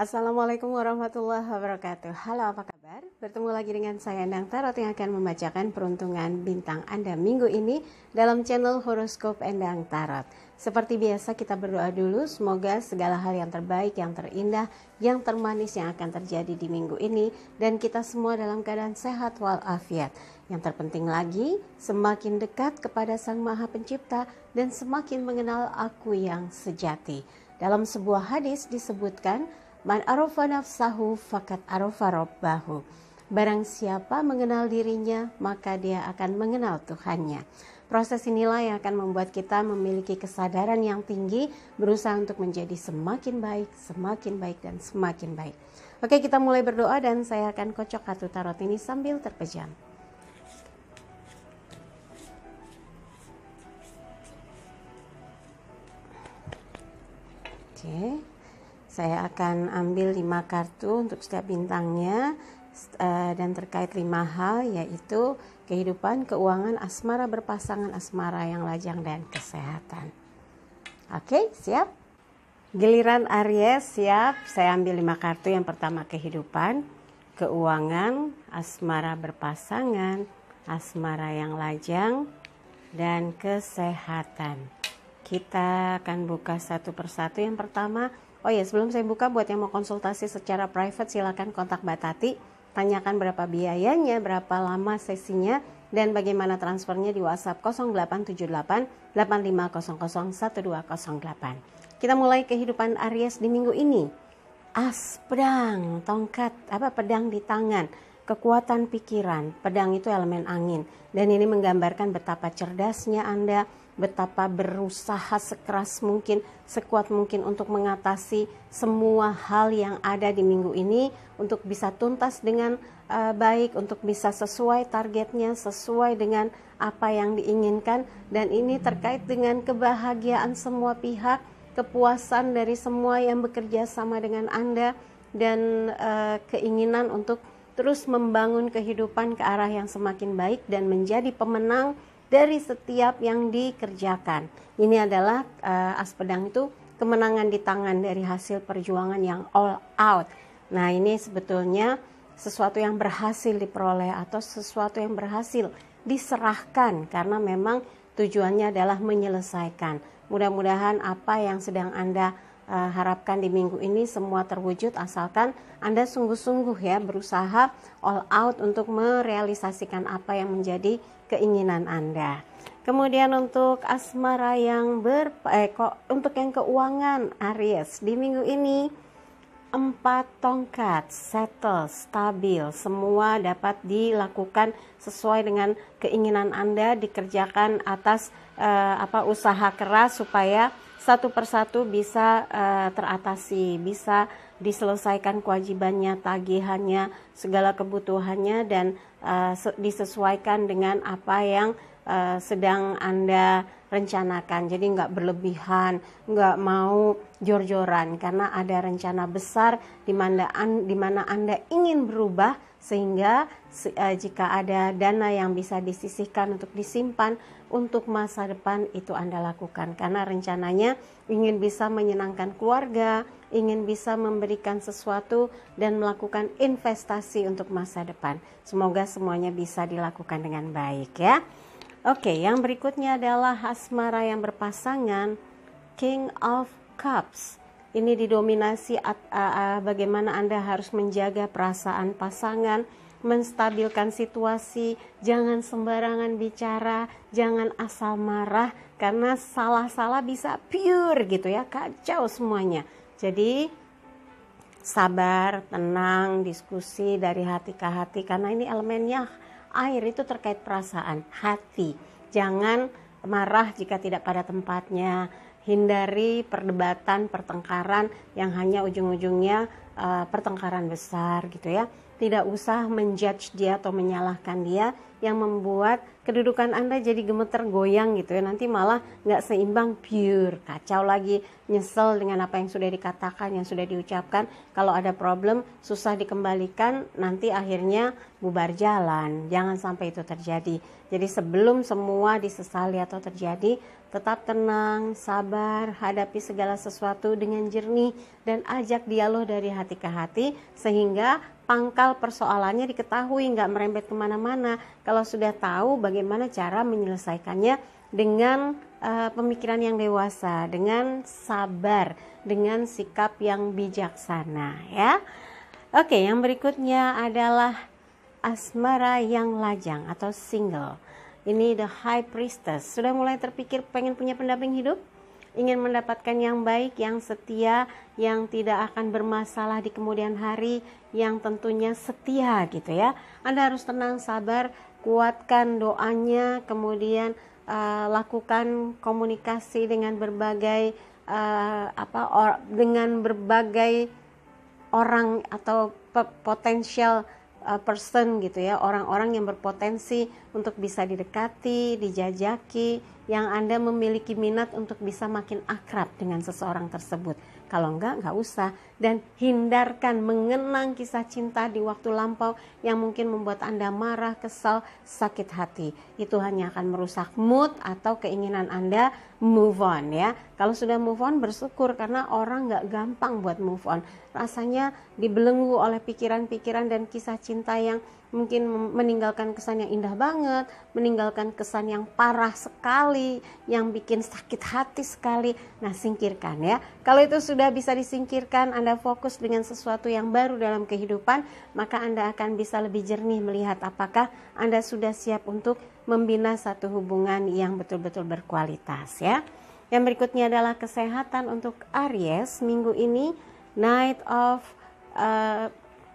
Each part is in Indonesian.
Assalamualaikum warahmatullahi wabarakatuh. Halo, apa kabar? Bertemu lagi dengan saya Endang Tarot yang akan membacakan peruntungan bintang Anda minggu ini dalam channel Horoskop Endang Tarot. Seperti biasa kita berdoa dulu, semoga segala hal yang terbaik, yang terindah, yang termanis yang akan terjadi di minggu ini dan kita semua dalam keadaan sehat walafiat. Yang terpenting lagi, semakin dekat kepada Sang Maha Pencipta dan semakin mengenal aku yang sejati. Dalam sebuah hadis disebutkan, Man arofa nafsahu fakat arofa robbahu. Barang siapa mengenal dirinya, maka dia akan mengenal Tuhannya. Proses inilah yang akan membuat kita memiliki kesadaran yang tinggi, berusaha untuk menjadi semakin baik, dan semakin baik. Oke, kita mulai berdoa dan saya akan kocok kartu tarot ini sambil terpejam. Oke. Saya akan ambil 5 kartu untuk setiap bintangnya dan terkait 5 hal, yaitu kehidupan, keuangan, asmara berpasangan, asmara yang lajang, dan kesehatan. Oke, siap? Giliran Aries, siap? Saya ambil 5 kartu. Yang pertama kehidupan, keuangan, asmara berpasangan, asmara yang lajang, dan kesehatan. Kita akan buka satu persatu. Yang pertama, oh ya, sebelum saya buka, buat yang mau konsultasi secara private silakan kontak Mbak Tati, tanyakan berapa biayanya, berapa lama sesinya, dan bagaimana transfernya di WhatsApp 0878 8500 1208. Kita mulai kehidupan Aries di minggu ini. As pedang, tongkat, pedang di tangan, kekuatan pikiran. Pedang itu elemen angin dan ini menggambarkan betapa cerdasnya Anda, betapa berusaha sekeras mungkin, sekuat mungkin untuk mengatasi semua hal yang ada di minggu ini untuk bisa tuntas dengan baik, untuk bisa sesuai targetnya, sesuai dengan apa yang diinginkan. Dan ini terkait dengan kebahagiaan semua pihak, kepuasan dari semua yang bekerja sama dengan Anda, dan keinginan untuk terus membangun kehidupan ke arah yang semakin baik dan menjadi pemenang dari setiap yang dikerjakan. Ini adalah as pedang itu kemenangan di tangan dari hasil perjuangan yang all out. Nah, ini sebetulnya sesuatu yang berhasil diperoleh atau sesuatu yang berhasil diserahkan karena memang tujuannya adalah menyelesaikan. Mudah-mudahan apa yang sedang Anda harapkan di minggu ini semua terwujud asalkan Anda sungguh-sungguh ya berusaha all out untuk merealisasikan apa yang menjadi keinginan Anda. Kemudian untuk asmara yang untuk yang keuangan Aries di minggu ini, 4 tongkat, settle, stabil, semua dapat dilakukan sesuai dengan keinginan Anda, dikerjakan atas usaha keras supaya satu persatu bisa teratasi, bisa diselesaikan kewajibannya, tagihannya, segala kebutuhannya, dan disesuaikan dengan apa yang sedang Anda rencanakan. Jadi nggak berlebihan, nggak mau jor-joran karena ada rencana besar di mana Anda ingin berubah, sehingga jika ada dana yang bisa disisihkan untuk disimpan untuk masa depan, itu Anda lakukan karena rencananya ingin bisa menyenangkan keluarga, ingin bisa memberikan sesuatu dan melakukan investasi untuk masa depan. Semoga semuanya bisa dilakukan dengan baik ya. Oke, yang berikutnya adalah asmara yang berpasangan, King of Cups. Ini didominasi bagaimana Anda harus menjaga perasaan pasangan, menstabilkan situasi, jangan sembarangan bicara, jangan asal marah, karena salah-salah bisa pure gitu ya, kacau semuanya. Jadi sabar, tenang, diskusi dari hati ke hati, karena ini elemennya air, itu terkait perasaan, hati. Jangan marah jika tidak pada tempatnya. Hindari perdebatan, pertengkaran yang hanya ujung-ujungnya pertengkaran besar gitu ya. Tidak usah menjudge dia atau menyalahkan dia yang membuat kedudukan Anda jadi gemeter goyang gitu ya, nanti malah nggak seimbang, pure, kacau lagi, nyesel dengan apa yang sudah dikatakan, yang sudah diucapkan. Kalau ada problem, susah dikembalikan, nanti akhirnya bubar jalan. Jangan sampai itu terjadi. Jadi sebelum semua disesali atau terjadi, tetap tenang, sabar, hadapi segala sesuatu dengan jernih, dan ajak dialog dari hati ke hati, sehingga pangkal persoalannya diketahui, nggak merembet kemana-mana. Kalau sudah tahu bagaimana cara menyelesaikannya dengan pemikiran yang dewasa, dengan sabar, dengan sikap yang bijaksana ya. Oke, yang berikutnya adalah asmara yang lajang atau single. Ini the high priestess. Sudah mulai terpikir pengen punya pendamping hidup? Ingin mendapatkan yang baik, yang setia, yang tidak akan bermasalah di kemudian hari, yang tentunya setia gitu ya. Anda harus tenang, sabar, kuatkan doanya, kemudian lakukan komunikasi dengan berbagai dengan berbagai orang atau potensial person gitu ya, orang-orang yang berpotensi untuk bisa didekati, dijajaki, yang Anda memiliki minat untuk bisa makin akrab dengan seseorang tersebut. Kalau enggak usah. Dan hindarkan mengenang kisah cinta di waktu lampau yang mungkin membuat Anda marah, kesal, sakit hati. Itu hanya akan merusak mood atau keinginan Anda move on ya. Kalau sudah move on, bersyukur, karena orang enggak gampang buat move on. Rasanya dibelenggu oleh pikiran-pikiran dan kisah cinta yang mungkin meninggalkan kesan yang indah banget, meninggalkan kesan yang parah sekali, yang bikin sakit hati sekali. Nah, singkirkan ya. Kalau itu sudah bisa disingkirkan, Anda fokus dengan sesuatu yang baru dalam kehidupan, maka Anda akan bisa lebih jernih melihat apakah Anda sudah siap untuk membina satu hubungan yang betul-betul berkualitas ya. Yang berikutnya adalah kesehatan untuk Aries minggu ini.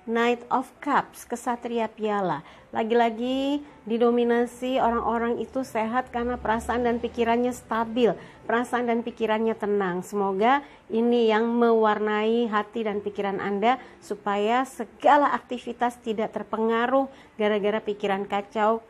Knight of Cups, kesatria piala. Lagi-lagi didominasi orang-orang itu sehat karena perasaan dan pikirannya stabil, perasaan dan pikirannya tenang. Semoga ini yang mewarnai hati dan pikiran Anda, supaya segala aktivitas tidak terpengaruh gara-gara pikiran kacau,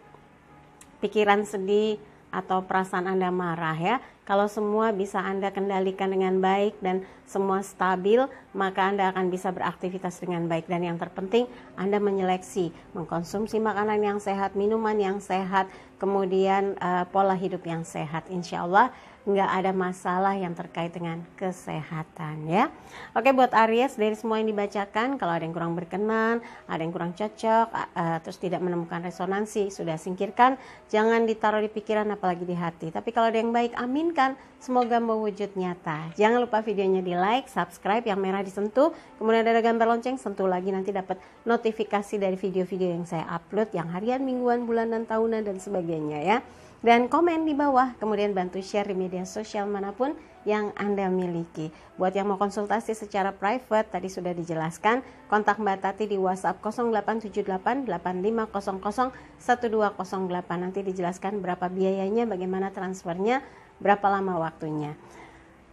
pikiran sedih, atau perasaan Anda marah ya. Kalau semua bisa Anda kendalikan dengan baik dan semua stabil, maka Anda akan bisa beraktivitas dengan baik. Dan yang terpenting, Anda menyeleksi, mengkonsumsi makanan yang sehat, minuman yang sehat, kemudian pola hidup yang sehat. Insya Allah nggak ada masalah yang terkait dengan kesehatan ya. Oke, buat Aries, dari semua yang dibacakan, kalau ada yang kurang berkenan, ada yang kurang cocok, terus tidak menemukan resonansi, sudah singkirkan, jangan ditaruh di pikiran apalagi di hati. Tapi kalau ada yang baik, aminkan, semoga mewujud nyata. Jangan lupa videonya di like, subscribe, yang merah disentuh, kemudian ada gambar lonceng, sentuh lagi, nanti dapat notifikasi dari video-video yang saya upload, yang harian, mingguan, bulanan, tahunan, dan sebagainya ya. Dan komen di bawah, kemudian bantu share di media sosial manapun yang Anda miliki. Buat yang mau konsultasi secara private, tadi sudah dijelaskan, kontak Mbak Tati di WhatsApp 0878 8500 1208. Nanti dijelaskan berapa biayanya, bagaimana transfernya, berapa lama waktunya.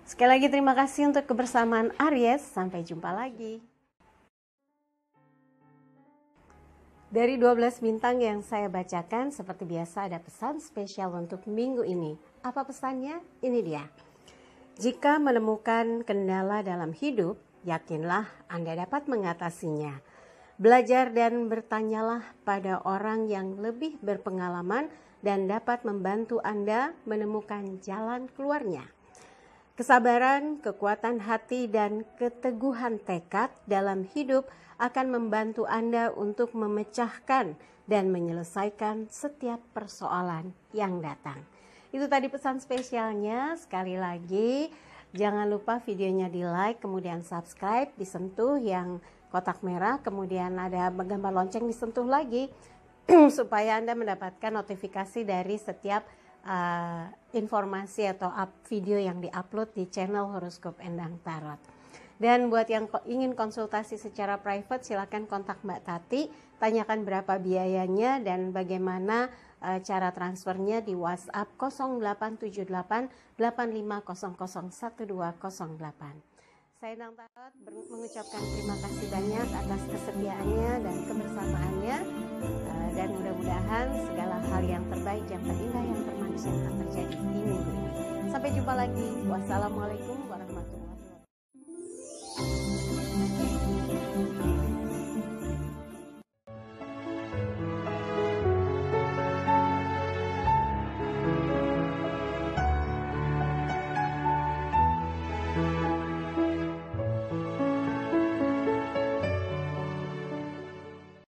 Sekali lagi terima kasih untuk kebersamaan Aries, sampai jumpa lagi. Dari 12 bintang yang saya bacakan, seperti biasa ada pesan spesial untuk minggu ini. Apa pesannya? Ini dia. Jika menemukan kendala dalam hidup, yakinlah Anda dapat mengatasinya. Belajar dan bertanyalah pada orang yang lebih berpengalaman dan dapat membantu Anda menemukan jalan keluarnya. Kesabaran, kekuatan hati, dan keteguhan tekad dalam hidup akan membantu Anda untuk memecahkan dan menyelesaikan setiap persoalan yang datang. Itu tadi pesan spesialnya. Sekali lagi, jangan lupa videonya di like, kemudian subscribe, disentuh yang kotak merah, kemudian ada gambar lonceng disentuh lagi, supaya Anda mendapatkan notifikasi dari setiap informasi atau video yang diupload di channel Horoskop Endang Tarot. Dan buat yang ingin konsultasi secara private, silakan kontak Mbak Tati, tanyakan berapa biayanya dan bagaimana cara transfernya di WhatsApp 0878 8500 1208. Saya Endang Tarot mengucapkan terima kasih banyak atas kesediaannya dan kebersamaannya, dan mudah-mudahan segala hal yang terbaik yang yang akan terjadi di minggu ini. Sampai jumpa lagi. Wassalamualaikum